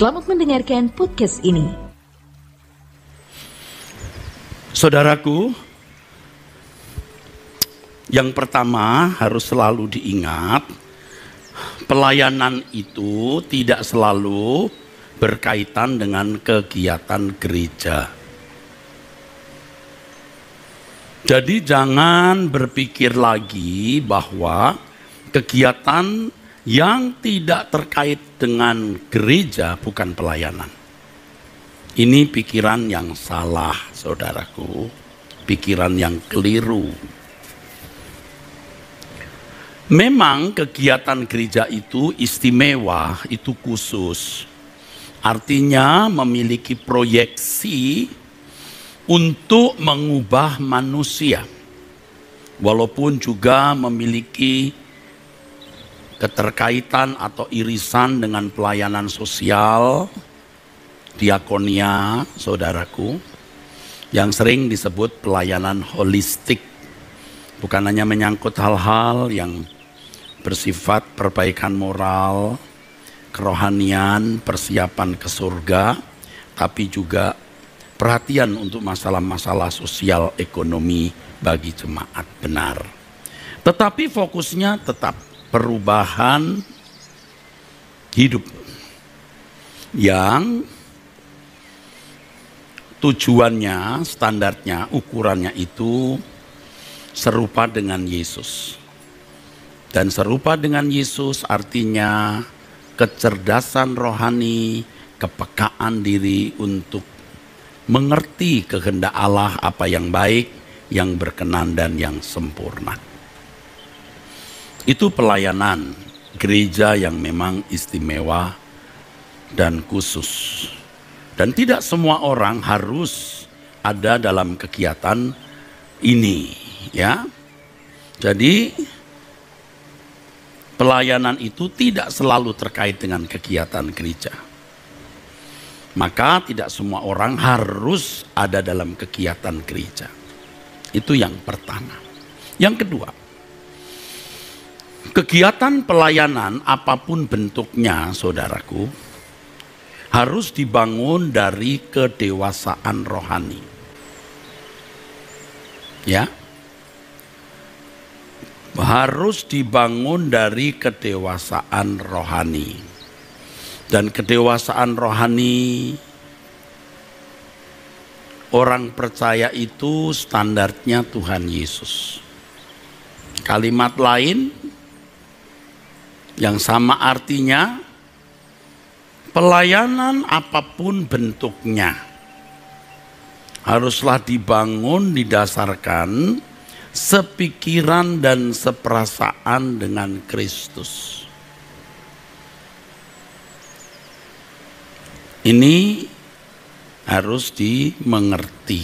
Selamat mendengarkan podcast ini. Saudaraku, yang pertama harus selalu diingat, pelayanan itu tidak selalu berkaitan dengan kegiatan gereja. Jadi jangan berpikir lagi bahwa kegiatan yang tidak terkait dengan gereja bukan pelayanan. Ini pikiran yang salah, saudaraku. Pikiran yang keliru. Memang kegiatan gereja itu istimewa, itu khusus. Artinya memiliki proyeksi untuk mengubah manusia. Walaupun juga memiliki keterkaitan atau irisan dengan pelayanan sosial, diakonia, saudaraku, yang sering disebut pelayanan holistik. Bukan hanya menyangkut hal-hal yang bersifat perbaikan moral, kerohanian, persiapan ke surga, tapi juga perhatian untuk masalah-masalah sosial ekonomi bagi jemaat benar. Tetapi fokusnya tetap perubahan hidup yang tujuannya, standarnya, ukurannya itu serupa dengan Yesus. Dan serupa dengan Yesus artinya kecerdasan rohani, kepekaan diri untuk mengerti kehendak Allah, apa yang baik, yang berkenan dan yang sempurna. Itu pelayanan gereja yang memang istimewa dan khusus. Dan tidak semua orang harus ada dalam kegiatan ini, ya. Jadi pelayanan itu tidak selalu terkait dengan kegiatan gereja. Maka tidak semua orang harus ada dalam kegiatan gereja. Itu yang pertama. Yang kedua, kegiatan pelayanan apapun bentuknya, saudaraku, harus dibangun dari kedewasaan rohani. Ya. Harus dibangun dari kedewasaan rohani. Dan kedewasaan rohani orang percaya itu standarnya Tuhan Yesus. Kalimat lain yang sama artinya, pelayanan apapun bentuknya haruslah dibangun didasarkan sepikiran dan seperasaan dengan Kristus. Ini harus dimengerti.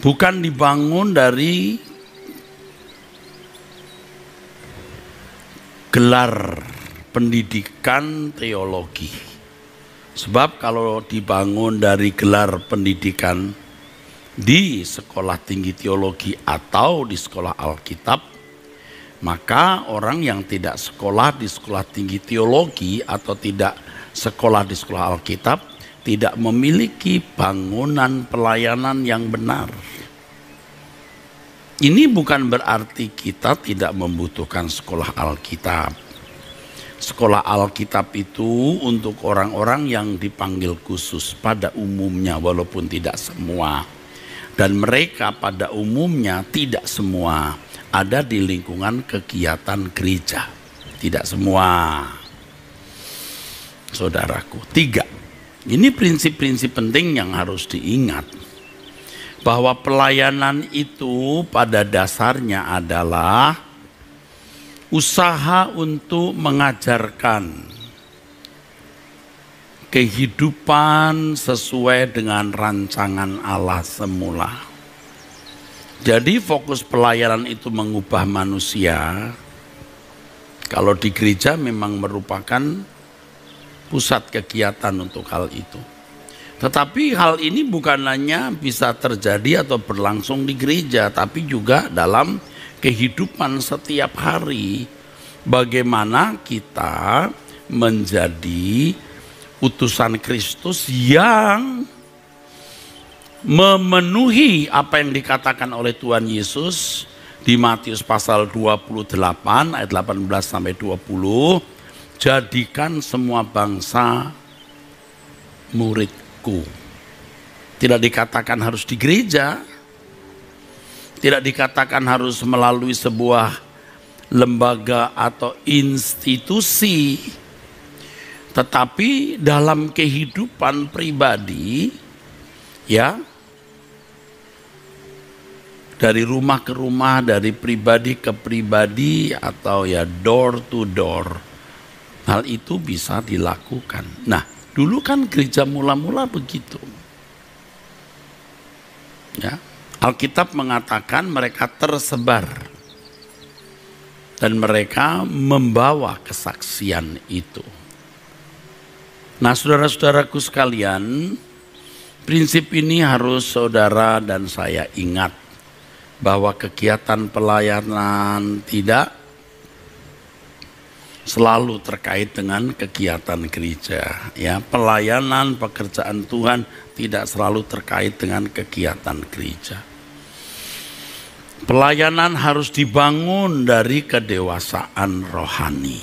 Bukan dibangun dari gelar pendidikan teologi. Sebab kalau dibangun dari gelar pendidikan di sekolah tinggi teologi atau di sekolah Alkitab, maka orang yang tidak sekolah di sekolah tinggi teologi atau tidak sekolah di sekolah Alkitab tidak memiliki bangunan pelayanan yang benar. Ini bukan berarti kita tidak membutuhkan sekolah Alkitab. Sekolah Alkitab itu untuk orang-orang yang dipanggil khusus pada umumnya, walaupun tidak semua. Dan mereka pada umumnya tidak semua ada di lingkungan kegiatan gereja. Tidak semua. Saudaraku, 3. Ini prinsip-prinsip penting yang harus diingat. Bahwa pelayanan itu pada dasarnya adalah usaha untuk mengajarkan kehidupan sesuai dengan rancangan Allah semula. Jadi fokus pelayanan itu mengubah manusia. Kalau di gereja memang merupakan pusat kegiatan untuk hal itu. Tetapi hal ini bukan hanya bisa terjadi atau berlangsung di gereja, tapi juga dalam kehidupan setiap hari. Bagaimana kita menjadi utusan Kristus yang memenuhi apa yang dikatakan oleh Tuhan Yesus di Matius pasal 28 ayat 18 sampai 20, jadikan semua bangsa muridku. Tidak dikatakan harus di gereja, tidak dikatakan harus melalui sebuah lembaga atau institusi, tetapi dalam kehidupan pribadi, ya, dari rumah ke rumah, dari pribadi ke pribadi, atau ya door to door, hal itu bisa dilakukan. Nah, dulu kan gereja mula-mula begitu. Ya, Alkitab mengatakan mereka tersebar dan mereka membawa kesaksian itu. Nah, saudara-saudaraku sekalian, prinsip ini harus saudara dan saya ingat, bahwa kegiatan pelayanan tidak selalu terkait dengan kegiatan gereja. Ya, pelayanan pekerjaan Tuhan tidak selalu terkait dengan kegiatan gereja. Pelayanan harus dibangun dari kedewasaan rohani.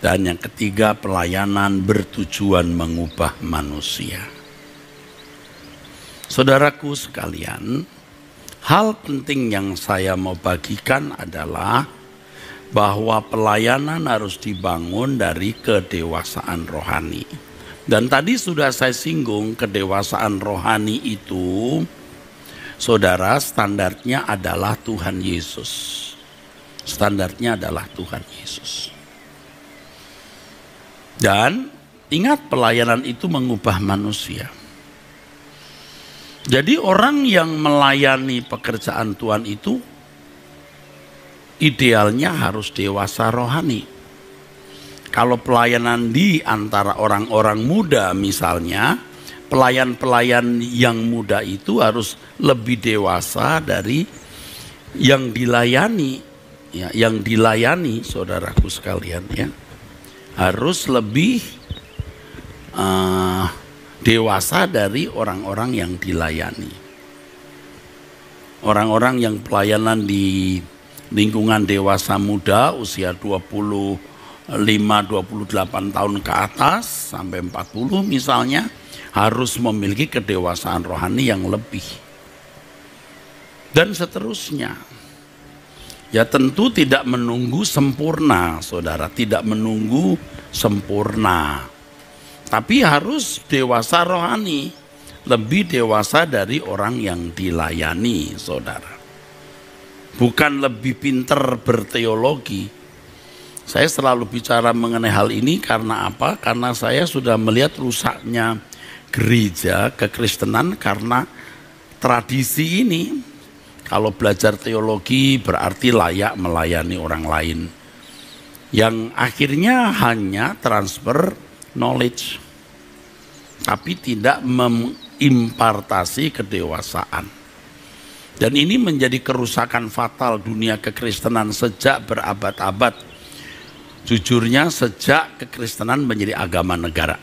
Dan yang ketiga, pelayanan bertujuan mengubah manusia. Saudaraku sekalian, hal penting yang saya mau bagikan adalah bahwa pelayanan harus dibangun dari kedewasaan rohani. Dan tadi sudah saya singgung, kedewasaan rohani itu, saudara, standarnya adalah Tuhan Yesus. Standarnya adalah Tuhan Yesus. Dan ingat, pelayanan itu mengubah manusia. Jadi orang yang melayani pekerjaan Tuhan itu idealnya harus dewasa rohani. Kalau pelayanan di antara orang-orang muda misalnya, pelayan-pelayan yang muda itu harus lebih dewasa dari yang dilayani. Ya, yang dilayani, saudaraku sekalian, ya, harus lebih dewasa dari orang-orang yang dilayani. Orang-orang yang pelayanan di lingkungan dewasa muda usia 25-28 tahun ke atas sampai 40 misalnya, harus memiliki kedewasaan rohani yang lebih. Dan seterusnya. Ya, tentu tidak menunggu sempurna, saudara, tidak menunggu sempurna. Tapi harus dewasa rohani, lebih dewasa dari orang yang dilayani, saudara. Bukan lebih pintar berteologi. Saya selalu bicara mengenai hal ini karena apa? Karena saya sudah melihat rusaknya gereja kekristenan karena tradisi ini. Kalau belajar teologi berarti layak melayani orang lain. Yang akhirnya hanya transfer knowledge, tapi tidak mengimpartasi kedewasaan. Dan ini menjadi kerusakan fatal dunia kekristenan sejak berabad-abad. Jujurnya sejak kekristenan menjadi agama negara.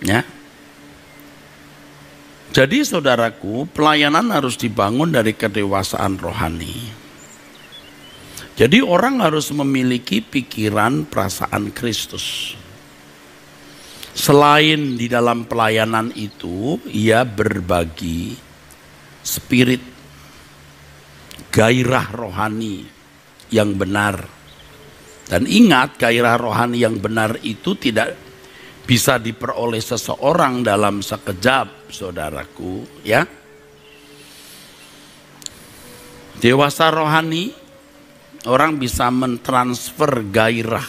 Ya. Jadi saudaraku, pelayanan harus dibangun dari kedewasaan rohani. Jadi orang harus memiliki pikiran perasaan Kristus. Selain di dalam pelayanan itu, ia berbagi spirit, gairah rohani yang benar. Dan ingat, gairah rohani yang benar itu tidak bisa diperoleh seseorang dalam sekejap, saudaraku, ya. Dewasa rohani, orang bisa mentransfer gairah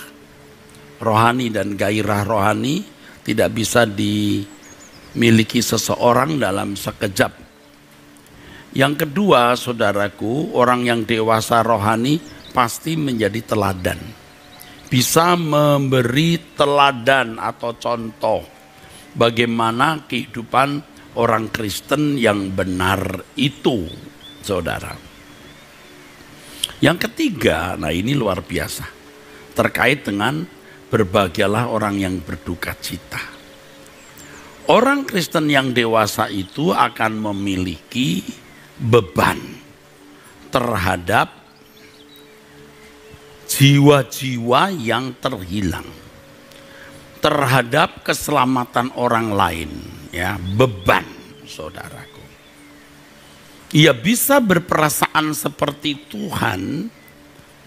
rohani, dan gairah rohani tidak bisa dimiliki seseorang dalam sekejap. Yang kedua, saudaraku, orang yang dewasa rohani pasti menjadi teladan. Bisa memberi teladan atau contoh bagaimana kehidupan orang Kristen yang benar itu, saudara. Yang ketiga, nah ini luar biasa, terkait dengan berbahagialah orang yang berduka cita. Orang Kristen yang dewasa itu akan memiliki beban terhadap jiwa-jiwa yang terhilang, terhadap keselamatan orang lain, ya, beban, saudaraku. Ia bisa berperasaan seperti Tuhan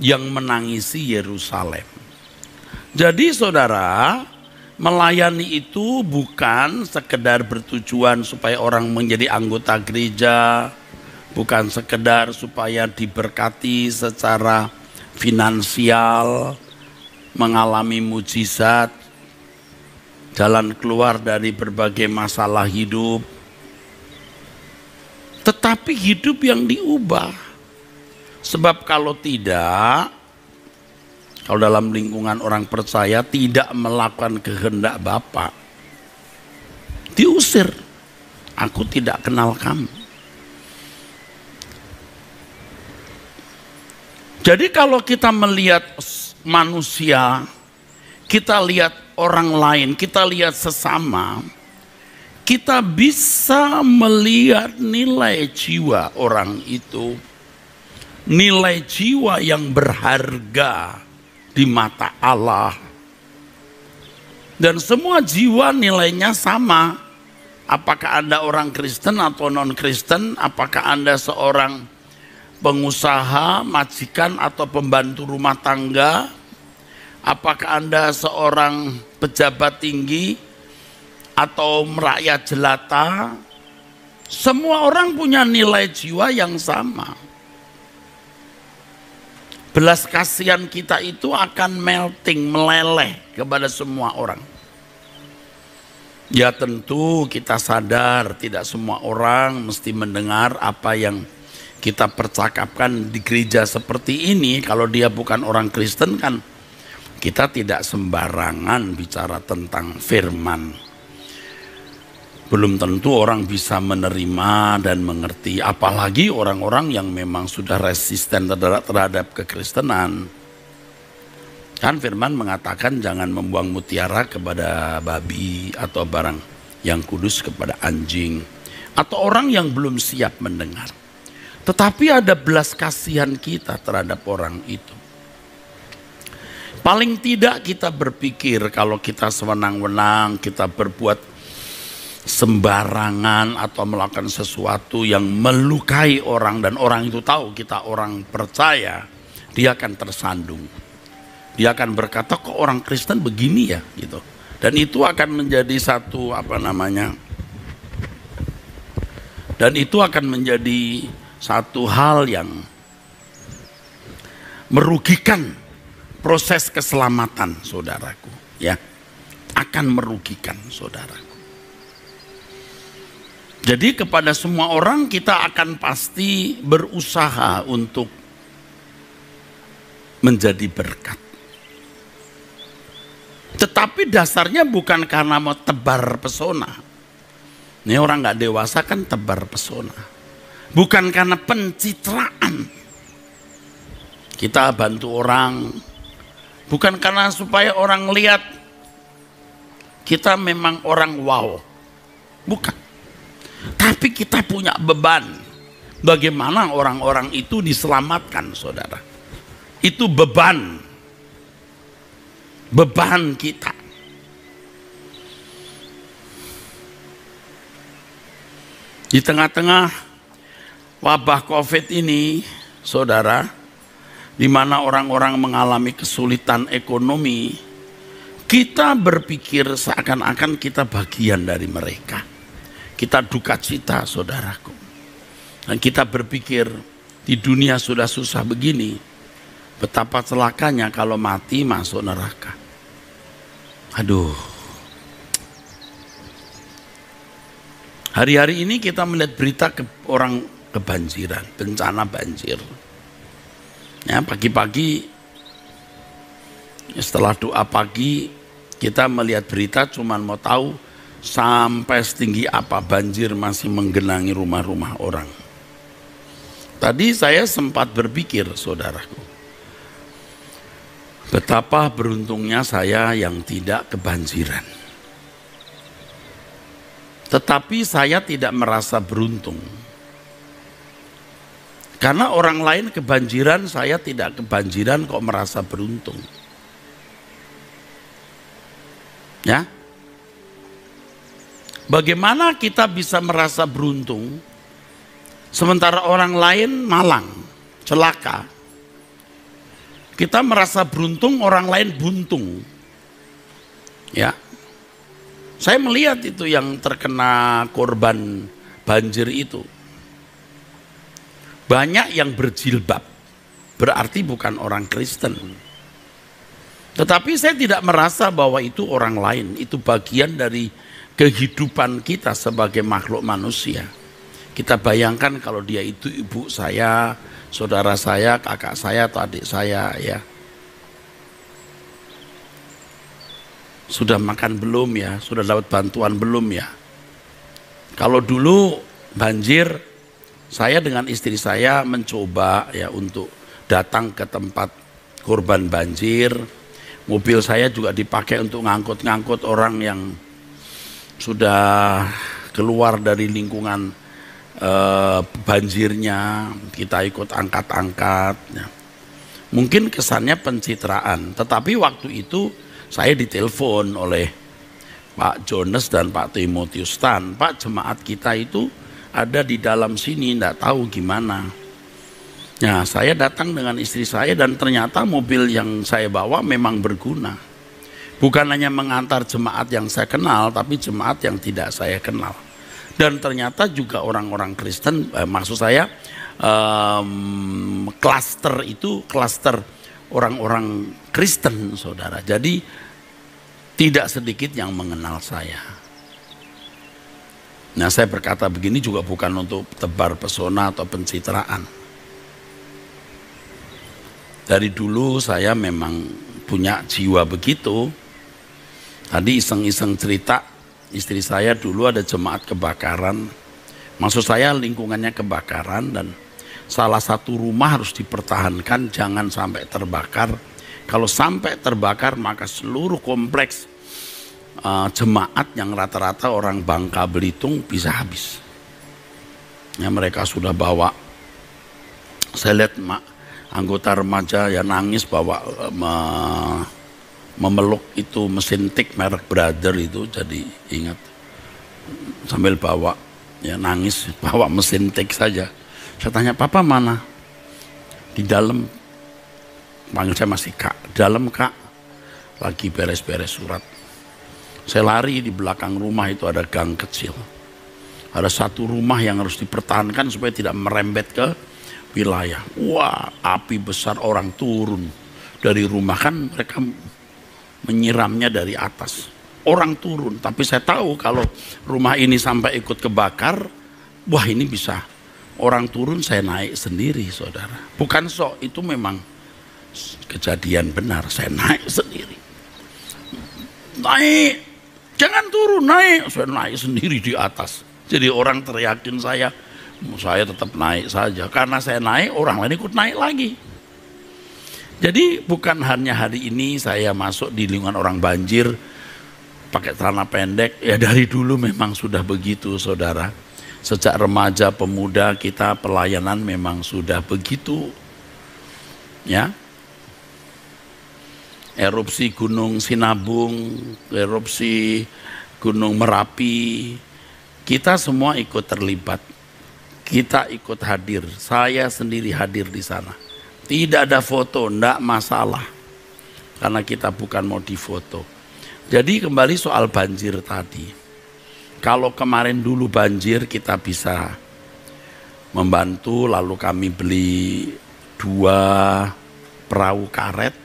yang menangisi Yerusalem. Jadi saudara, melayani itu bukan sekedar bertujuan supaya orang menjadi anggota gereja, bukan sekedar supaya diberkati secara finansial, mengalami mujizat, jalan keluar dari berbagai masalah hidup. Tetapi hidup yang diubah. Sebab kalau tidak, kalau dalam lingkungan orang percaya tidak melakukan kehendak Bapa, diusir. Aku tidak kenal kamu. Jadi kalau kita melihat manusia, kita lihat orang lain, kita lihat sesama, kita bisa melihat nilai jiwa orang itu. Nilai jiwa yang berharga di mata Allah. Dan semua jiwa nilainya sama. Apakah Anda orang Kristen atau non-Kristen, apakah Anda seorang pengusaha, majikan atau pembantu rumah tangga, apakah Anda seorang pejabat tinggi atau merakyat jelata, semua orang punya nilai jiwa yang sama. Belas kasihan kita itu akan melting, meleleh kepada semua orang. Ya tentu kita sadar tidak semua orang mesti mendengar apa yang kita percakapkan di gereja seperti ini. Kalau dia bukan orang Kristen kan kita tidak sembarangan bicara tentang firman. Belum tentu orang bisa menerima dan mengerti, apalagi orang-orang yang memang sudah resisten terhadap kekristenan. Kan firman mengatakan jangan membuang mutiara kepada babi atau barang yang kudus kepada anjing, atau orang yang belum siap mendengar. Tetapi ada belas kasihan kita terhadap orang itu. Paling tidak kita berpikir kalau kita sewenang-wenang, kita berbuat sembarangan atau melakukan sesuatu yang melukai orang dan orang itu tahu kita orang percaya, dia akan tersandung. Dia akan berkata, kok orang Kristen begini ya gitu. Dan itu akan menjadi satu dan itu akan menjadi satu hal yang merugikan proses keselamatan saudaraku, ya. Akan merugikan saudaraku. Jadi kepada semua orang kita akan pasti berusaha untuk menjadi berkat. Tetapi dasarnya bukan karena mau tebar pesona. Ini orang gak dewasa kan tebar pesona. Bukan karena pencitraan. Kita bantu orang. Bukan karena supaya orang lihat kita memang orang wow. Bukan. Tapi kita punya beban. Bagaimana orang-orang itu diselamatkan, saudara. Itu beban. Beban kita. Di tengah-tengah wabah COVID ini, saudara, di mana orang-orang mengalami kesulitan ekonomi, kita berpikir seakan-akan kita bagian dari mereka. Kita duka cita, saudaraku. Dan kita berpikir di dunia sudah susah begini, betapa celakanya kalau mati masuk neraka. Aduh. Hari-hari ini kita melihat berita orang kebanjiran, bencana banjir. Ya, pagi-pagi setelah doa pagi kita melihat berita cuman mau tahu sampai setinggi apa banjir masih menggenangi rumah-rumah orang. Tadi saya sempat berpikir, saudaraku, Betapa beruntungnya saya yang tidak kebanjiran. Tetapi saya tidak merasa beruntung. Karena orang lain kebanjiran, saya tidak kebanjiran kok merasa beruntung. Ya. Bagaimana kita bisa merasa beruntung sementara orang lain malang, celaka? Kita merasa beruntung, orang lain buntung. Ya. Saya melihat itu yang terkena korban banjir itu. Banyak yang berjilbab, berarti bukan orang Kristen. Tetapi saya tidak merasa bahwa itu orang lain, itu bagian dari kehidupan kita sebagai makhluk manusia. Kita bayangkan kalau dia itu ibu saya, saudara saya, kakak saya atau adik saya, ya. Sudah makan belum ya? Sudah dapat bantuan belum ya? Kalau dulu banjir, saya dengan istri saya mencoba ya untuk datang ke tempat korban banjir. Mobil saya juga dipakai untuk ngangkut-ngangkut orang yang sudah keluar dari lingkungan banjirnya, kita ikut angkat-angkat. Ya. Mungkin kesannya pencitraan, tetapi waktu itu saya ditelepon oleh Pak Jones dan Pak Timotius Tan, Pak, jemaat kita itu ada di dalam sini, tidak tahu gimana. Nah, saya datang dengan istri saya dan ternyata mobil yang saya bawa memang berguna. Bukan hanya mengantar jemaat yang saya kenal, tapi jemaat yang tidak saya kenal. Dan ternyata juga orang-orang Kristen, maksud saya klaster itu klaster orang-orang Kristen, saudara. Jadi tidak sedikit yang mengenal saya. Nah, saya berkata begini juga bukan untuk tebar pesona atau pencitraan. Dari dulu saya memang punya jiwa begitu. Tadi iseng-iseng cerita, istri saya dulu ada jemaat kebakaran. Maksud saya lingkungannya kebakaran dan salah satu rumah harus dipertahankan jangan sampai terbakar. Kalau sampai terbakar maka seluruh kompleks jemaat yang rata-rata orang Bangka Belitung bisa habis. Ya, mereka sudah bawa, saya lihat anggota remaja yang nangis bawa memeluk itu mesin tik merek Brother itu, jadi ingat sambil bawa ya nangis bawa mesin tik saja. Saya tanya, papa mana? Di dalam, panggil saya masih kak, dalam kak, lagi beres-beres surat. Saya lari di belakang rumah itu ada gang kecil. Ada satu rumah yang harus dipertahankan supaya tidak merembet ke wilayah. Wah, api besar, orang turun dari rumah, kan mereka menyiramnya dari atas. Orang turun, tapi saya tahu kalau rumah ini sampai ikut kebakar, wah ini bisa. Orang turun, saya naik sendiri, saudara. Bukan sok, itu memang kejadian benar, saya naik sendiri. Naik, jangan turun, naik. Saya naik sendiri di atas. Jadi orang teriakin saya tetap naik saja. Karena saya naik, orang lain ikut naik lagi. Jadi bukan hanya hari ini saya masuk di lingkungan orang banjir pakai celana pendek. Ya dari dulu memang sudah begitu, saudara. Sejak remaja, pemuda kita pelayanan memang sudah begitu. Ya. Erupsi Gunung Sinabung, erupsi Gunung Merapi, kita semua ikut terlibat. Kita ikut hadir, saya sendiri hadir di sana. Tidak ada foto, enggak masalah. Karena kita bukan mau difoto. Jadi kembali soal banjir tadi. Kalau kemarin dulu banjir kita bisa membantu, lalu kami beli 2 perahu karet.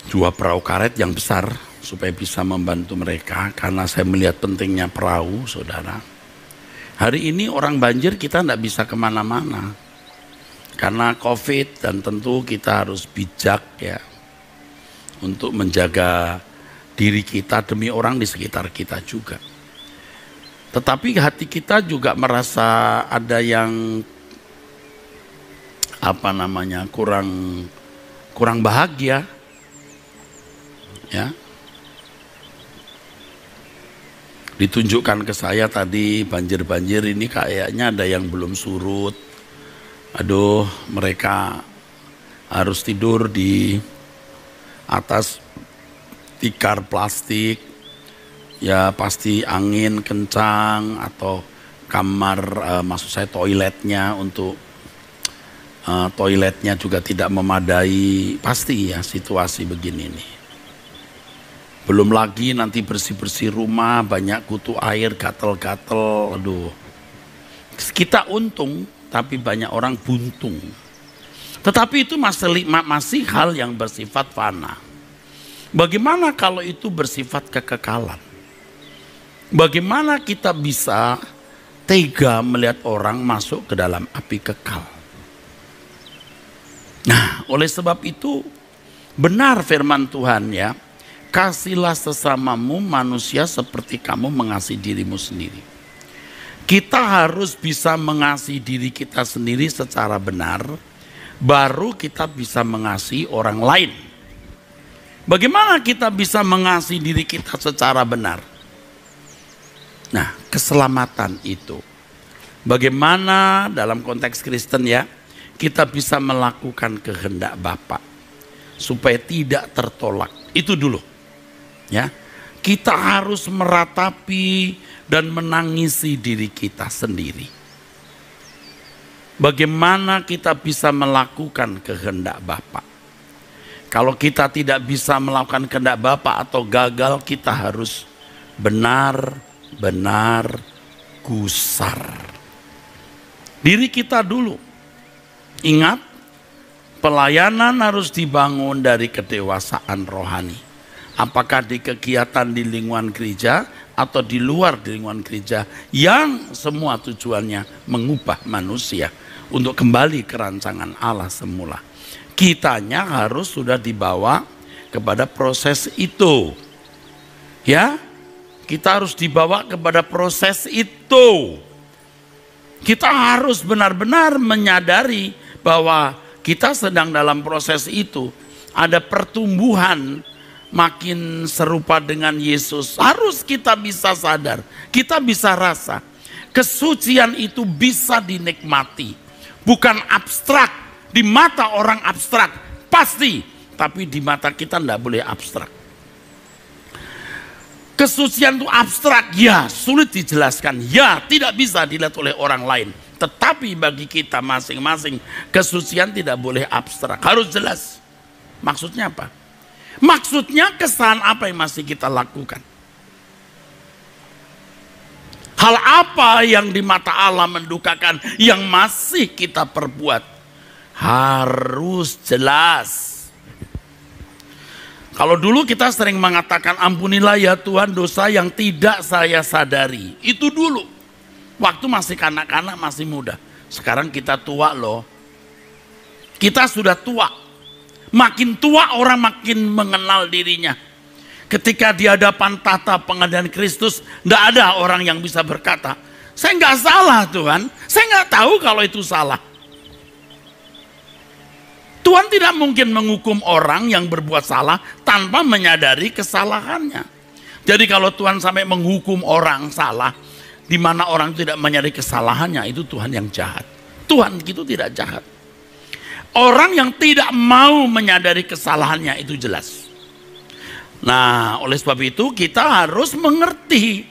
2 perahu karet yang besar supaya bisa membantu mereka. Karena saya melihat pentingnya perahu, saudara. Hari ini orang banjir kita tidak bisa kemana-mana karena COVID, dan tentu kita harus bijak ya untuk menjaga diri kita demi orang di sekitar kita juga. Tetapi hati kita juga merasa ada yang kurang kurang bahagia. Ya. Ditunjukkan ke saya tadi banjir-banjir ini kayaknya ada yang belum surut. Aduh, mereka harus tidur di atas tikar plastik. Ya pasti angin kencang atau kamar, maksud saya toiletnya toiletnya juga tidak memadai. Pasti ya situasi begini nih. Belum lagi nanti bersih-bersih rumah, banyak kutu air, gatel-gatel, aduh. Kita untung, tapi banyak orang buntung. Tetapi itu masih hal yang bersifat fana. Bagaimana kalau itu bersifat kekekalan? Bagaimana kita bisa tega melihat orang masuk ke dalam api kekal? Nah, oleh sebab itu benar firman Tuhan ya. Kasihlah sesamamu manusia seperti kamu mengasihi dirimu sendiri. Kita harus bisa mengasihi diri kita sendiri secara benar, baru kita bisa mengasihi orang lain. Bagaimana kita bisa mengasihi diri kita secara benar? Nah, keselamatan itu. Bagaimana dalam konteks Kristen ya, kita bisa melakukan kehendak Bapa supaya tidak tertolak. Itu dulu. Ya, kita harus meratapi dan menangisi diri kita sendiri. Bagaimana kita bisa melakukan kehendak Bapa? Kalau kita tidak bisa melakukan kehendak Bapa atau gagal, kita harus benar-benar gusar diri kita dulu. Ingat, pelayanan harus dibangun dari kedewasaan rohani. Apakah di kegiatan di lingkungan gereja atau di luar di lingkungan gereja, yang semua tujuannya mengubah manusia untuk kembali ke rancangan Allah semula. Kitanya harus sudah dibawa kepada proses itu. Ya, kita harus dibawa kepada proses itu. Kita harus benar-benar menyadari bahwa kita sedang dalam proses itu. Ada pertumbuhan makin serupa dengan Yesus. Harus kita bisa sadar, kita bisa rasa. Kesucian itu bisa dinikmati. Bukan abstrak. Di mata orang abstrak, pasti. Tapi di mata kita tidak boleh abstrak. Kesucian itu abstrak, ya sulit dijelaskan. Ya tidak bisa dilihat oleh orang lain. Tetapi bagi kita masing-masing, kesucian tidak boleh abstrak. Harus jelas. Maksudnya apa? Maksudnya kesalahan apa yang masih kita lakukan? Hal apa yang di mata Allah mendukakan yang masih kita perbuat? Harus jelas. Kalau dulu kita sering mengatakan ampunilah ya Tuhan dosa yang tidak saya sadari. Itu dulu. Waktu masih kanak-kanak, masih muda. Sekarang kita tua loh. Kita sudah tua. Makin tua orang makin mengenal dirinya. Ketika di hadapan tahta pengadilan Kristus, tidak ada orang yang bisa berkata, saya nggak salah Tuhan, saya nggak tahu kalau itu salah. Tuhan tidak mungkin menghukum orang yang berbuat salah tanpa menyadari kesalahannya. Jadi kalau Tuhan sampai menghukum orang salah, di mana orang tidak menyadari kesalahannya, itu Tuhan yang jahat. Tuhan itu tidak jahat. Orang yang tidak mau menyadari kesalahannya itu jelas. Nah, oleh sebab itu kita harus mengerti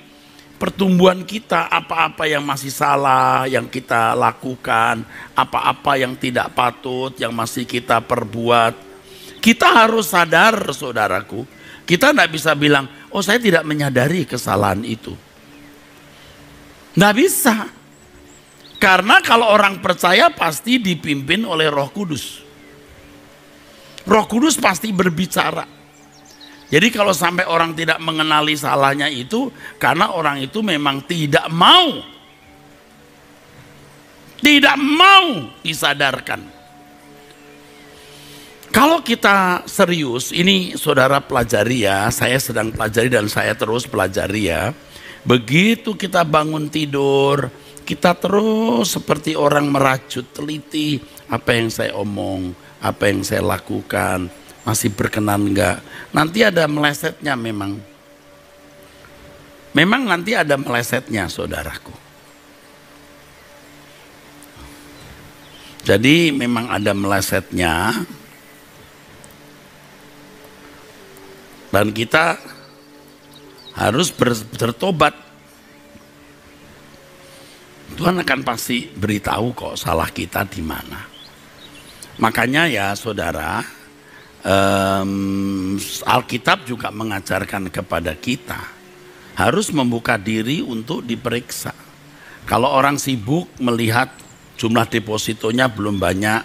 pertumbuhan kita, apa-apa yang masih salah, yang kita lakukan, apa-apa yang tidak patut, yang masih kita perbuat. Kita harus sadar, saudaraku. Kita tidak bisa bilang, oh saya tidak menyadari kesalahan itu. Tidak bisa. Karena kalau orang percaya pasti dipimpin oleh Roh Kudus. Roh Kudus pasti berbicara. Jadi kalau sampai orang tidak mengenali salahnya itu, karena orang itu memang tidak mau. Tidak mau disadarkan. Kalau kita serius, ini saudara pelajari ya, saya sedang pelajari dan saya terus pelajari ya. Begitu kita bangun tidur, kita terus seperti orang merajut teliti apa yang saya omong, apa yang saya lakukan, masih berkenan enggak. Nanti ada melesetnya memang. Memang nanti ada melesetnya, saudaraku. Jadi memang ada melesetnya. Dan kita harus bertobat. Tuhan akan pasti beritahu kok salah kita di mana. Makanya ya saudara, Alkitab juga mengajarkan kepada kita harus membuka diri untuk diperiksa. Kalau orang sibuk melihat jumlah depositonya belum banyak,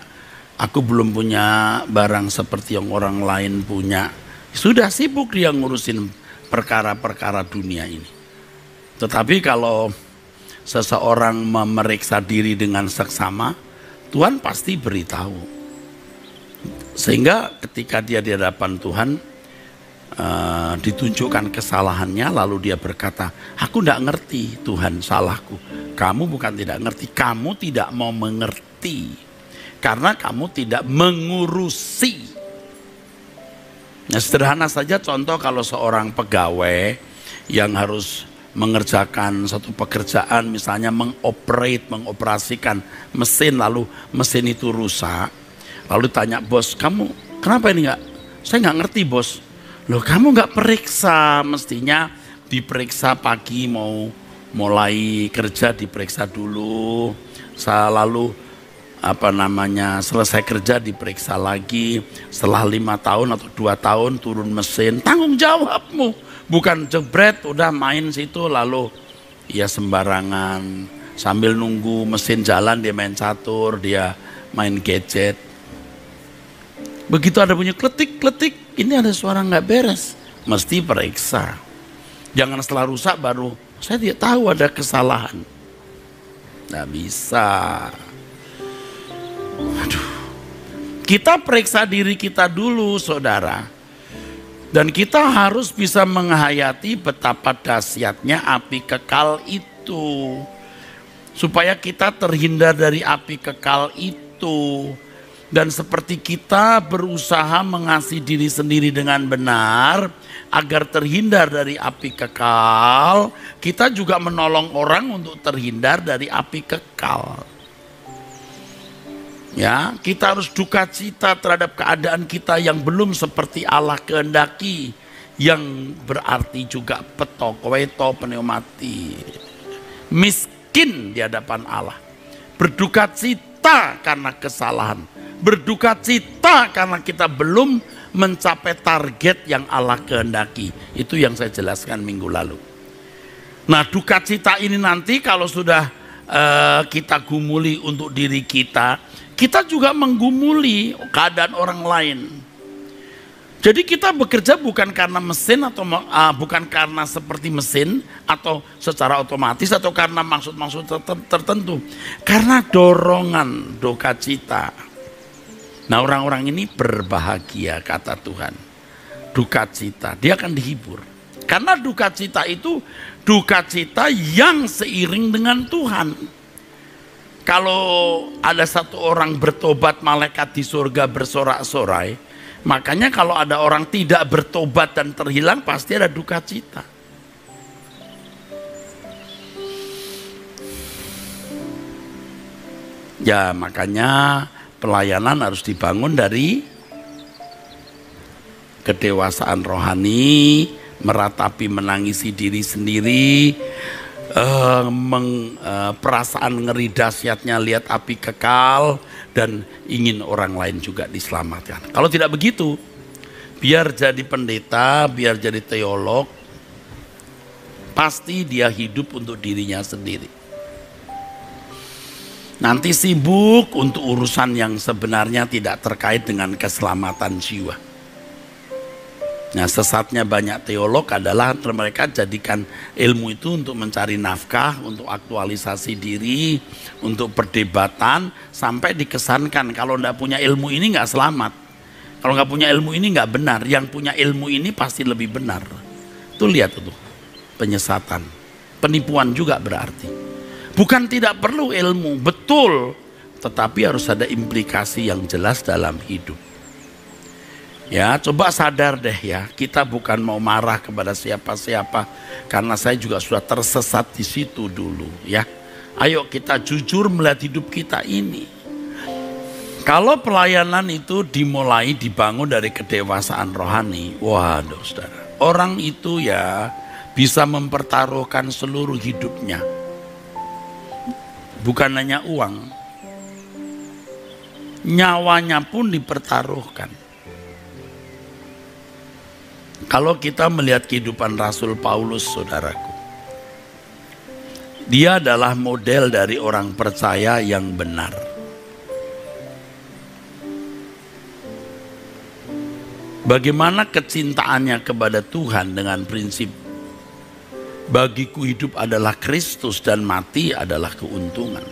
aku belum punya barang seperti yang orang lain punya, sudah sibuk dia ngurusin perkara-perkara dunia ini. Tetapi kalau seseorang memeriksa diri dengan seksama, Tuhan pasti beritahu. Sehingga ketika dia di hadapan Tuhan, ditunjukkan kesalahannya, lalu dia berkata, aku tidak ngerti Tuhan salahku. Kamu bukan tidak ngerti, kamu tidak mau mengerti. Karena kamu tidak mengurusi. Nah, sederhana saja contoh kalau seorang pegawai yang harus mengerjakan satu pekerjaan, misalnya mengoperasikan mesin, lalu mesin itu rusak, lalu tanya bos, kamu kenapa ini enggak? Saya nggak ngerti bos. Loh, kamu nggak periksa, mestinya diperiksa pagi mau mulai kerja diperiksa dulu, lalu selesai kerja diperiksa lagi, setelah 5 tahun atau 2 tahun turun mesin, tanggung jawabmu, bukan jebret udah main situ lalu ya sembarangan, sambil nunggu mesin jalan dia main catur, dia main gadget. Begitu ada bunyi kletik-kletik, ini ada suara nggak beres, mesti periksa. Jangan setelah rusak baru saya tidak tahu ada kesalahan. Nggak bisa. Aduh. Kita periksa diri kita dulu, saudara. Dan kita harus bisa menghayati betapa dahsyatnya api kekal itu. Supaya kita terhindar dari api kekal itu. Dan seperti kita berusaha mengasihi diri sendiri dengan benar, agar terhindar dari api kekal, kita juga menolong orang untuk terhindar dari api kekal. Ya, kita harus duka cita terhadap keadaan kita yang belum seperti Allah kehendaki, yang berarti juga petokweto pneumati, miskin di hadapan Allah, berduka cita karena kesalahan, berduka cita karena kita belum mencapai target yang Allah kehendaki. Itu yang saya jelaskan minggu lalu. Nah, duka cita ini nanti kalau sudah kita gumuli untuk diri kita, kita juga menggumuli keadaan orang lain. Jadi kita bekerja bukan karena mesin atau bukan karena seperti mesin atau secara otomatis atau karena maksud-maksud tertentu. Karena dorongan, duka cita. Nah, orang-orang ini berbahagia kata Tuhan. Duka cita, dia akan dihibur. Karena duka cita itu duka cita yang seiring dengan Tuhan. Kalau ada satu orang bertobat, malaikat di surga bersorak-sorai. Makanya kalau ada orang tidak bertobat dan terhilang, pasti ada duka cita. Ya, makanya pelayanan harus dibangun dari kedewasaan rohani, meratapi menangisi diri sendiri, perasaan ngeri dahsyatnya lihat api kekal, dan ingin orang lain juga diselamatkan. Kalau tidak begitu, biar jadi pendeta, biar jadi teolog, pasti dia hidup untuk dirinya sendiri. Nanti sibuk untuk urusan yang sebenarnya tidak terkait dengan keselamatan jiwa. Nah, sesatnya banyak teolog adalah mereka jadikan ilmu itu untuk mencari nafkah, untuk aktualisasi diri, untuk perdebatan, sampai dikesankan kalau tidak punya ilmu ini nggak selamat. Kalau nggak punya ilmu ini nggak benar, yang punya ilmu ini pasti lebih benar. Tuh lihat tuh, penyesatan, penipuan juga berarti. Bukan tidak perlu ilmu, betul. tetapi harus ada implikasi yang jelas dalam hidup. Ya, coba sadar deh ya, kita bukan mau marah kepada siapa-siapa, karena saya juga sudah tersesat di situ dulu ya. Ayo kita jujur melihat hidup kita ini. Kalau pelayanan itu dimulai dibangun dari kedewasaan rohani, waduh saudara, orang itu ya bisa mempertaruhkan seluruh hidupnya. Bukan hanya uang, nyawanya pun dipertaruhkan. Kalau kita melihat kehidupan Rasul Paulus, saudaraku, dia adalah model dari orang percaya yang benar. Bagaimana kecintaannya kepada Tuhan dengan prinsip bagiku hidup adalah Kristus dan mati adalah keuntungan.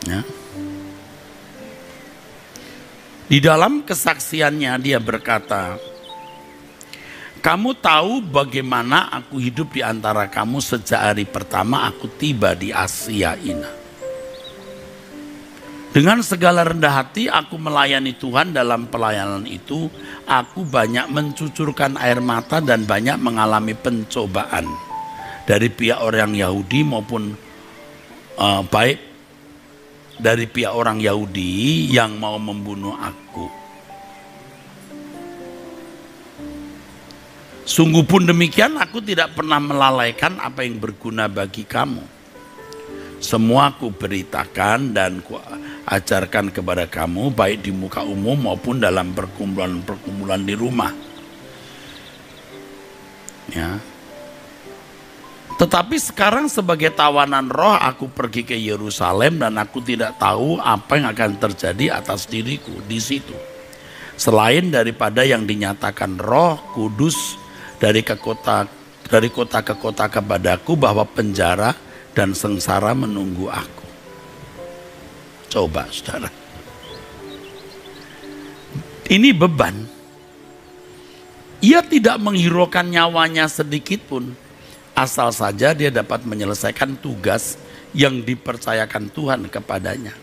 Ya. Di dalam kesaksiannya dia berkata, kamu tahu bagaimana aku hidup di antara kamu sejak hari pertama aku tiba di Asia ini. Dengan segala rendah hati aku melayani Tuhan. Dalam pelayanan itu aku banyak mencucurkan air mata dan banyak mengalami pencobaan dari pihak orang Yahudi maupun baik dari pihak orang Yahudi yang mau membunuh aku. Sungguh pun demikian, aku tidak pernah melalaikan apa yang berguna bagi kamu. Semua aku beritakan dan ku ajarkan kepada kamu, baik di muka umum maupun dalam perkumpulan-perkumpulan di rumah. Ya. Tetapi sekarang sebagai tawanan roh aku pergi ke Yerusalem dan aku tidak tahu apa yang akan terjadi atas diriku di situ. Selain daripada yang dinyatakan Roh Kudus dari kota ke kota kepadaku bahwa penjara dan sengsara menunggu aku. Coba saudara. Ini beban. Ia tidak menghiraukan nyawanya sedikit pun. Asal saja dia dapat menyelesaikan tugas yang dipercayakan Tuhan kepadanya.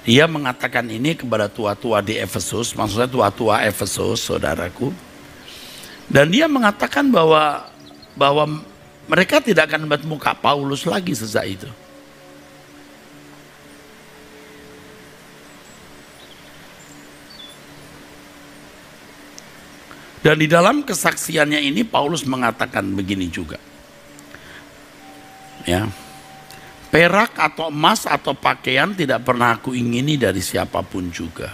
Dia mengatakan ini kepada tua-tua di Efesus, maksudnya tua-tua Efesus, saudaraku. Dan dia mengatakan bahwa mereka tidak akan melihat muka Paulus lagi sejak itu. Dan di dalam kesaksiannya ini Paulus mengatakan begini juga. Ya. Perak atau emas atau pakaian tidak pernah aku ingini dari siapapun juga.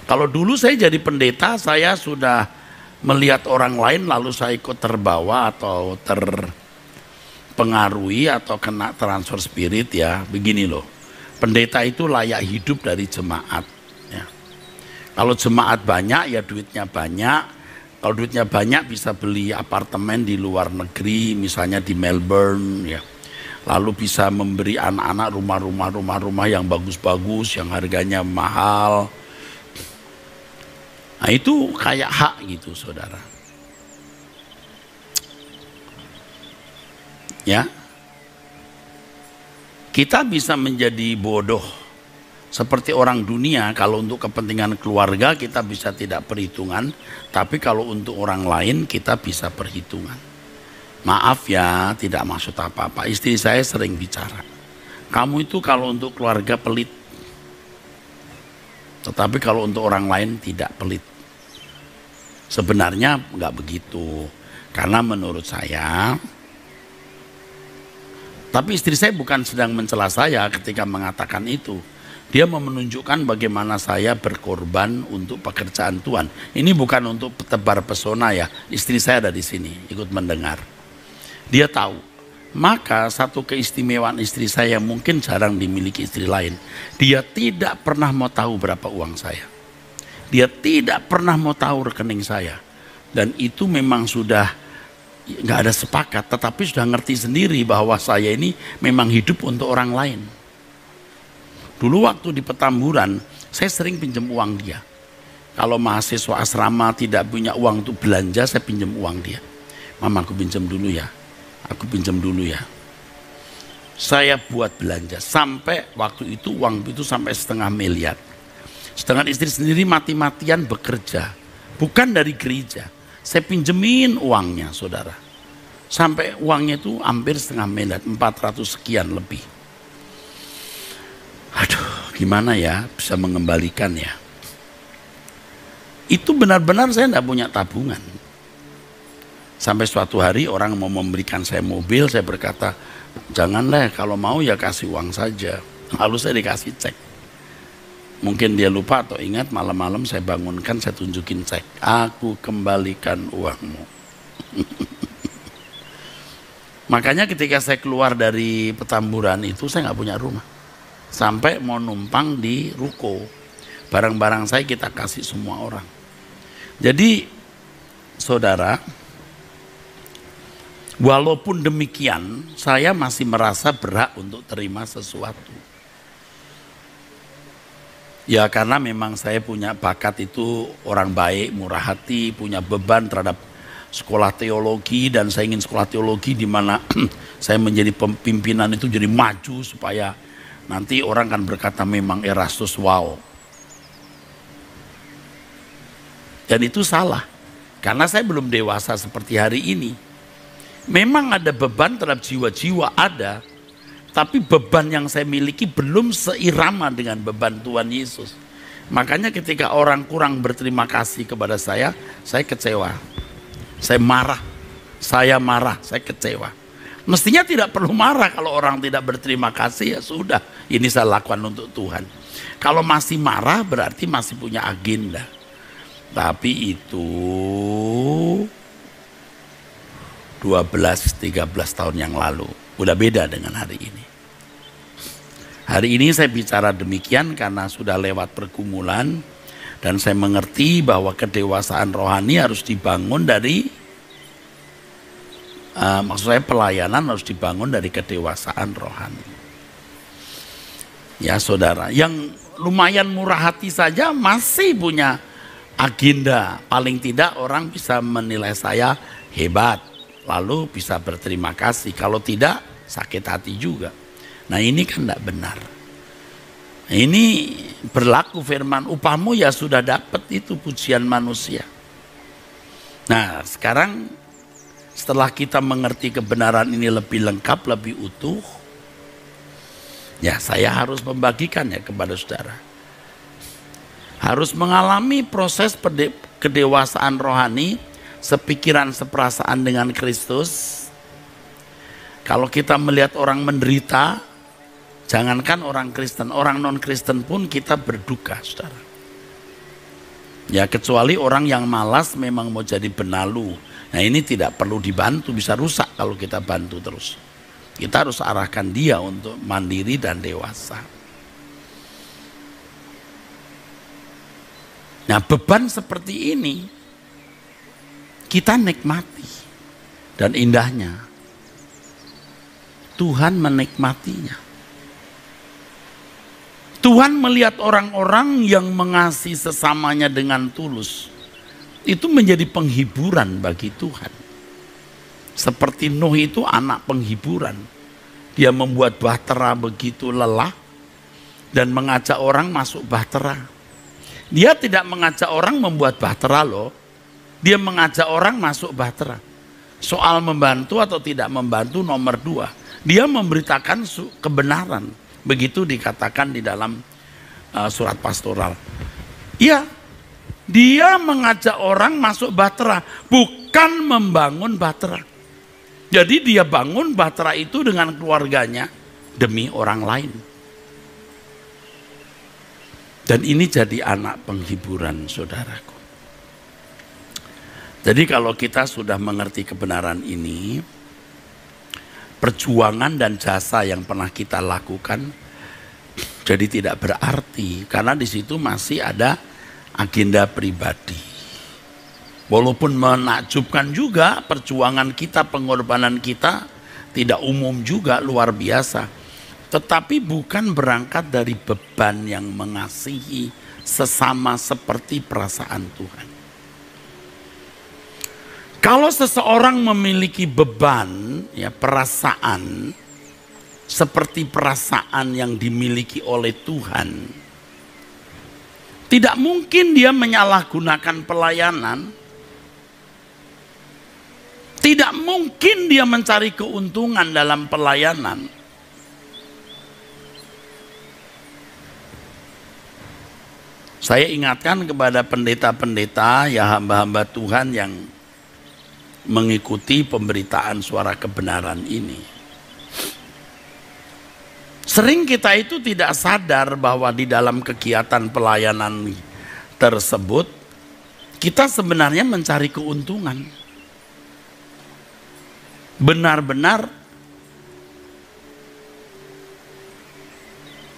Kalau dulu saya jadi pendeta, saya sudah melihat orang lain lalu saya ikut terbawa atau terpengaruhi atau kena transfer spirit ya. Begini loh, pendeta itu layak hidup dari jemaat. Ya. Kalau jemaat banyak ya duitnya banyak. Kalau duitnya banyak bisa beli apartemen di luar negeri, misalnya di Melbourne ya. Lalu bisa memberi anak-anak rumah-rumah yang bagus-bagus, yang harganya mahal. Nah itu kayak hak gitu saudara. Ya. Kita bisa menjadi bodoh seperti orang dunia kalau untuk kepentingan keluarga kita bisa tidak perhitungan, tapi kalau untuk orang lain kita bisa perhitungan. Maaf ya, tidak maksud apa-apa. Istri saya sering bicara, kamu itu kalau untuk keluarga pelit, tetapi kalau untuk orang lain tidak pelit. Sebenarnya nggak begitu, karena menurut saya, tapi istri saya bukan sedang mencela saya ketika mengatakan itu. Dia mau menunjukkan bagaimana saya berkorban untuk pekerjaan Tuhan. Ini bukan untuk tebar pesona ya, istri saya ada di sini ikut mendengar. Dia tahu, maka satu keistimewaan istri saya yang mungkin jarang dimiliki istri lain. Dia tidak pernah mau tahu berapa uang saya. Dia tidak pernah mau tahu rekening saya. Dan itu memang sudah nggak ada sepakat, tetapi sudah ngerti sendiri bahwa saya ini memang hidup untuk orang lain. Dulu waktu di Petamburan, saya sering pinjam uang dia. Kalau mahasiswa asrama tidak punya uang untuk belanja, saya pinjam uang dia. Mama aku pinjam dulu ya. Aku pinjam dulu ya. Saya buat belanja sampai waktu itu uang itu sampai 500 miliar. Sedangkan istri sendiri mati-matian bekerja, bukan dari gereja. Saya pinjemin uangnya, saudara. Sampai uangnya itu hampir 500 miliar, 400 sekian lebih. Aduh, gimana ya bisa mengembalikan ya? Itu benar-benar saya tidak punya tabungan. Sampai suatu hari orang mau memberikan saya mobil, saya berkata, janganlah, kalau mau ya kasih uang saja. Lalu saya dikasih cek. Mungkin dia lupa atau ingat, malam-malam saya bangunkan, saya tunjukin cek. Aku kembalikan uangmu. Makanya ketika saya keluar dari Petamburan itu, saya nggak punya rumah. Sampai mau numpang di ruko. Barang-barang saya kita kasih semua orang. Jadi, saudara, walaupun demikian, saya masih merasa berhak untuk terima sesuatu. Ya karena memang saya punya bakat itu orang baik, murah hati, punya beban terhadap sekolah teologi, dan saya ingin sekolah teologi di mana saya menjadi pimpinan itu jadi maju supaya nanti orang kan berkata memang Erastus wow. Dan itu salah, karena saya belum dewasa seperti hari ini. Memang ada beban terhadap jiwa-jiwa, ada. Tapi beban yang saya miliki belum seirama dengan beban Tuhan Yesus. Makanya ketika orang kurang berterima kasih kepada saya kecewa. Saya marah, saya kecewa. Mestinya tidak perlu marah kalau orang tidak berterima kasih, ya sudah. Ini saya lakukan untuk Tuhan. Kalau masih marah berarti masih punya agenda. Tapi itu 12-13 tahun yang lalu. Udah beda dengan hari ini. Hari ini saya bicara demikian karena sudah lewat pergumulan. Dan saya mengerti bahwa kedewasaan rohani harus dibangun dari, maksud saya pelayanan harus dibangun dari kedewasaan rohani. Ya saudara, yang lumayan murah hati saja masih punya agenda. Paling tidak orang bisa menilai saya hebat, lalu bisa berterima kasih. Kalau tidak, sakit hati juga. Nah ini kan tidak benar. Ini berlaku firman, upahmu ya sudah dapat, itu pujian manusia. Nah sekarang setelah kita mengerti kebenaran ini lebih lengkap, lebih utuh, ya saya harus membagikannya kepada saudara. Harus mengalami proses kedewasaan rohani, sepikiran seperasaan dengan Kristus. Kalau kita melihat orang menderita, jangankan orang Kristen, orang non-Kristen pun kita berduka, saudara. Ya kecuali orang yang malas memang mau jadi benalu. Nah ini tidak perlu dibantu, bisa rusak kalau kita bantu terus. Kita harus arahkan dia untuk mandiri dan dewasa. Nah beban seperti ini kita nikmati, dan indahnya Tuhan menikmatinya. Tuhan melihat orang-orang yang mengasihi sesamanya dengan tulus, itu menjadi penghiburan bagi Tuhan. Seperti Nuh itu anak penghiburan. Dia membuat bahtera begitu lelah dan mengajak orang masuk bahtera. Dia tidak mengajak orang membuat bahtera loh. Dia mengajak orang masuk bahtera. Soal membantu atau tidak membantu nomor 2. Dia memberitakan kebenaran. Begitu dikatakan di dalam surat pastoral. Ya, dia mengajak orang masuk bahtera, bukan membangun bahtera. Jadi dia bangun bahtera itu dengan keluarganya demi orang lain. Dan ini jadi anak penghiburan, saudaraku. Jadi kalau kita sudah mengerti kebenaran ini, perjuangan dan jasa yang pernah kita lakukan jadi tidak berarti, karena di situ masih ada agenda pribadi. Walaupun menakjubkan juga perjuangan kita, pengorbanan kita tidak umum juga, luar biasa. Tetapi bukan berangkat dari beban yang mengasihi sesama seperti perasaan Tuhan. Kalau seseorang memiliki beban, ya perasaan, seperti perasaan yang dimiliki oleh Tuhan, tidak mungkin dia menyalahgunakan pelayanan. Tidak mungkin dia mencari keuntungan dalam pelayanan. Saya ingatkan kepada pendeta-pendeta, ya hamba-hamba Tuhan yang mengikuti pemberitaan suara kebenaran ini. Sering kita itu tidak sadar bahwa di dalam kegiatan pelayanan tersebut, kita sebenarnya mencari keuntungan. Benar-benar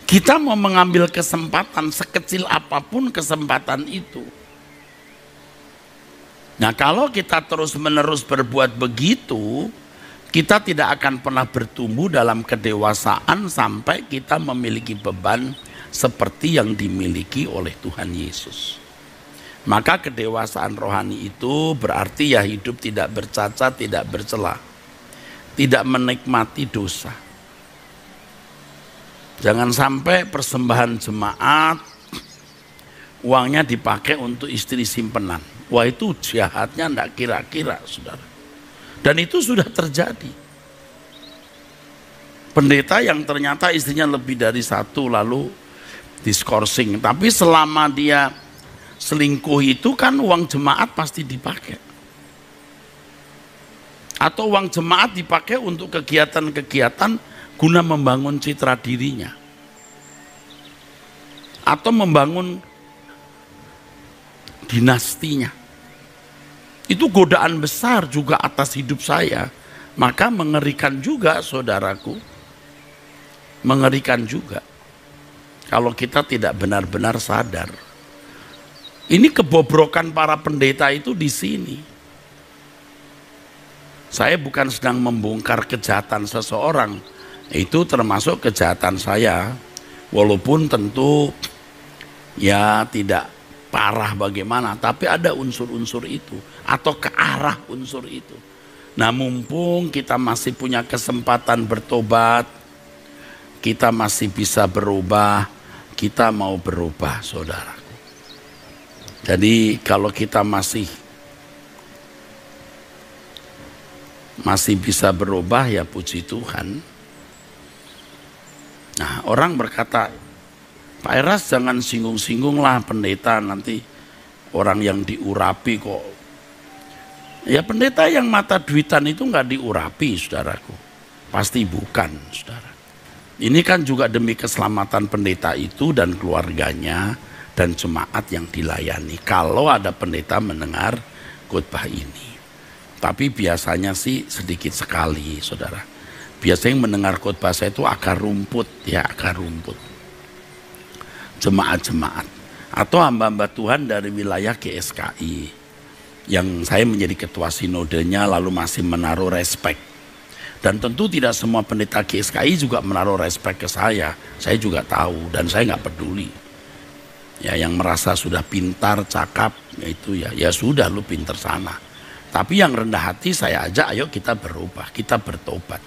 kita mau mengambil kesempatan sekecil apapun kesempatan itu. Nah, kalau kita terus-menerus berbuat begitu, kita tidak akan pernah bertumbuh dalam kedewasaan sampai kita memiliki beban seperti yang dimiliki oleh Tuhan Yesus. Maka kedewasaan rohani itu berarti ya hidup tidak bercacat, tidak bercela, tidak menikmati dosa. Jangan sampai persembahan jemaat uangnya dipakai untuk istri simpenan. Wah, itu jahatnya enggak kira-kira, saudara. Dan itu sudah terjadi. Pendeta yang ternyata istrinya lebih dari satu lalu diskorsing. Tapi selama dia selingkuh itu kan uang jemaat pasti dipakai. Atau uang jemaat dipakai untuk kegiatan-kegiatan guna membangun citra dirinya. Atau membangun dinastinya. Itu godaan besar juga atas hidup saya. Maka mengerikan juga, saudaraku. Mengerikan juga kalau kita tidak benar-benar sadar. Ini kebobrokan para pendeta itu di sini. Saya bukan sedang membongkar kejahatan seseorang. Itu termasuk kejahatan saya. Walaupun tentu ya tidak parah bagaimana, tapi ada unsur-unsur itu atau ke arah unsur itu. Nah, mumpung kita masih punya kesempatan bertobat, kita masih bisa berubah, kita mau berubah, saudaraku. Jadi kalau kita masih bisa berubah, ya puji Tuhan. Nah, orang berkata, Pak Eras jangan singgung-singgung lah pendeta, nanti orang yang diurapi kok. Ya, pendeta yang mata duitan itu nggak diurapi, saudaraku. Pasti bukan, saudara. Ini kan juga demi keselamatan pendeta itu dan keluarganya dan jemaat yang dilayani. Kalau ada pendeta mendengar khotbah ini. Tapi biasanya sih sedikit sekali, saudara. Biasanya yang mendengar khotbah saya itu akar rumput, ya akar rumput. Jemaat-jemaat atau hamba-hamba Tuhan dari wilayah GSKI yang saya menjadi ketua sinodenya lalu masih menaruh respek. Dan tentu tidak semua pendeta GSKI juga menaruh respek ke saya juga tahu dan saya nggak peduli. Ya, yang merasa sudah pintar, cakap, yaitu ya sudah, lu pintar sana. Tapi yang rendah hati saya ajak, ayo kita berubah, kita bertobat.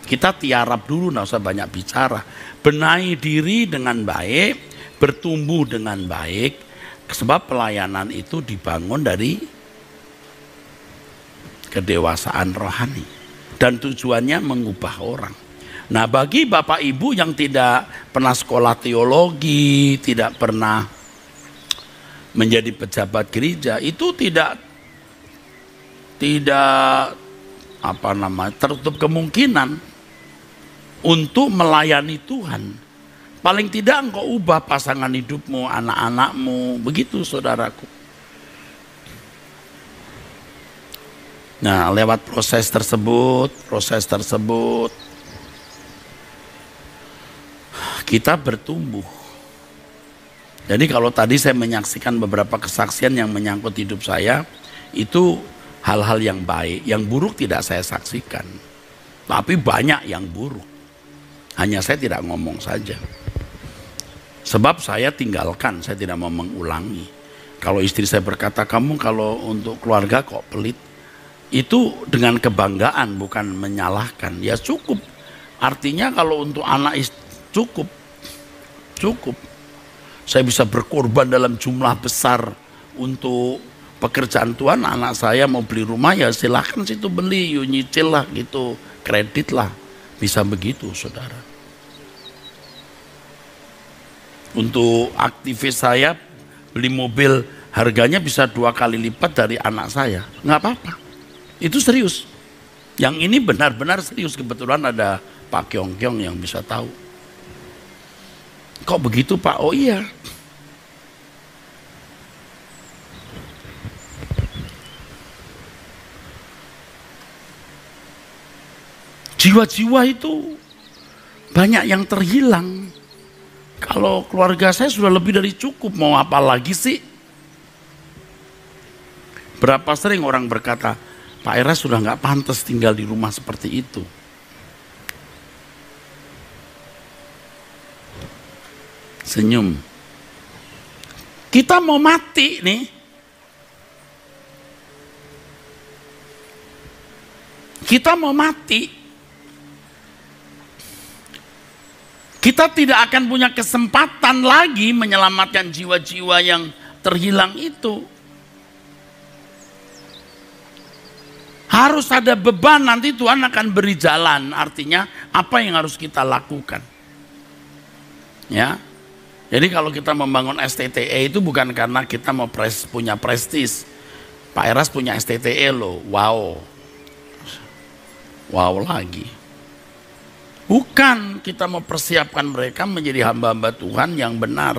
Kita tiarap dulu, nggak usah banyak bicara. Benahi diri dengan baik, bertumbuh dengan baik, sebab pelayanan itu dibangun dari kedewasaan rohani dan tujuannya mengubah orang. Nah, bagi Bapak Ibu yang tidak pernah sekolah teologi, tidak pernah menjadi pejabat gereja, itu tidak tertutup kemungkinan untuk melayani Tuhan. Paling tidak engkau ubah pasangan hidupmu, anak-anakmu, begitu saudaraku. Nah, lewat proses tersebut kita bertumbuh. Jadi kalau tadi saya menyaksikan beberapa kesaksian yang menyangkut hidup saya, itu hal-hal yang baik, yang buruk tidak saya saksikan. Tapi banyak yang buruk. Hanya saya tidak ngomong saja. Sebab saya tinggalkan, saya tidak mau mengulangi. Kalau istri saya berkata, kamu kalau untuk keluarga kok pelit. Itu dengan kebanggaan, bukan menyalahkan. Ya cukup Artinya kalau untuk anak cukup. Saya bisa berkorban dalam jumlah besar untuk pekerjaan Tuhan. Anak saya mau beli rumah, ya silahkan situ beli, yuk nyicil lah gitu, kredit lah. Bisa begitu saudara. Untuk aktivis saya beli mobil harganya bisa 2 kali lipat dari anak saya, nggak apa-apa. Itu serius. Yang ini benar-benar serius. Kebetulan ada Pak Kyong-kyong yang bisa tahu. Kok begitu Pak? Oh iya. Jiwa-jiwa itu banyak yang terhilang. Kalau keluarga saya sudah lebih dari cukup, mau apa lagi sih? Berapa sering orang berkata, Pak Eras sudah nggak pantas tinggal di rumah seperti itu. Senyum. Kita mau mati nih. Kita mau mati. Kita tidak akan punya kesempatan lagi menyelamatkan jiwa-jiwa yang terhilang itu. Harus ada beban, nanti Tuhan akan beri jalan. Artinya apa yang harus kita lakukan. Ya. Jadi kalau kita membangun STTE itu bukan karena kita mau punya prestis. Pak Eras punya STTE loh, wow. Wow lagi. Bukan, kita mau persiapkan mereka menjadi hamba-hamba Tuhan yang benar.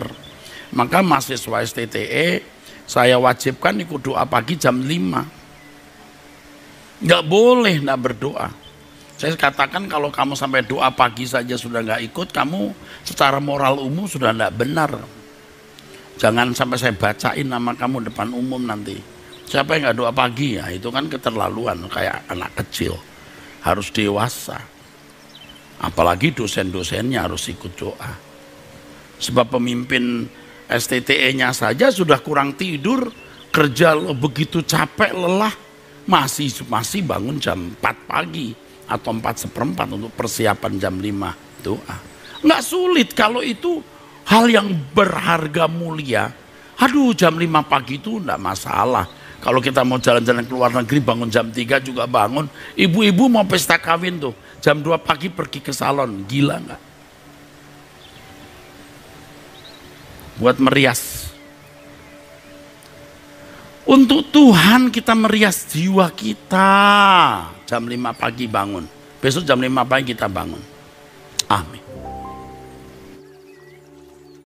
Maka mahasiswa STTE saya wajibkan ikut doa pagi jam 5. Nggak boleh nggak berdoa. Saya katakan kalau kamu sampai doa pagi saja sudah nggak ikut, kamu secara moral umum sudah nggak benar. Jangan sampai saya bacain nama kamu depan umum nanti. Siapa yang nggak doa pagi? Ya itu kan keterlaluan, kayak anak kecil. Harus dewasa. Apalagi dosen-dosennya harus ikut doa. Sebab pemimpin STTE-nya saja sudah kurang tidur, kerja begitu capek, lelah, masih bangun jam 4 pagi atau 4:15 untuk persiapan jam 5 doa. Nggak sulit kalau itu hal yang berharga mulia. Aduh, jam 5 pagi itu nggak masalah. Kalau kita mau jalan-jalan ke luar negeri bangun jam 3 juga bangun. Ibu-ibu mau pesta kawin tuh, jam 2 pagi pergi ke salon. Gila nggak? Buat merias. Untuk Tuhan kita merias jiwa kita. Jam 5 pagi bangun. Besok jam 5 pagi kita bangun. Amin.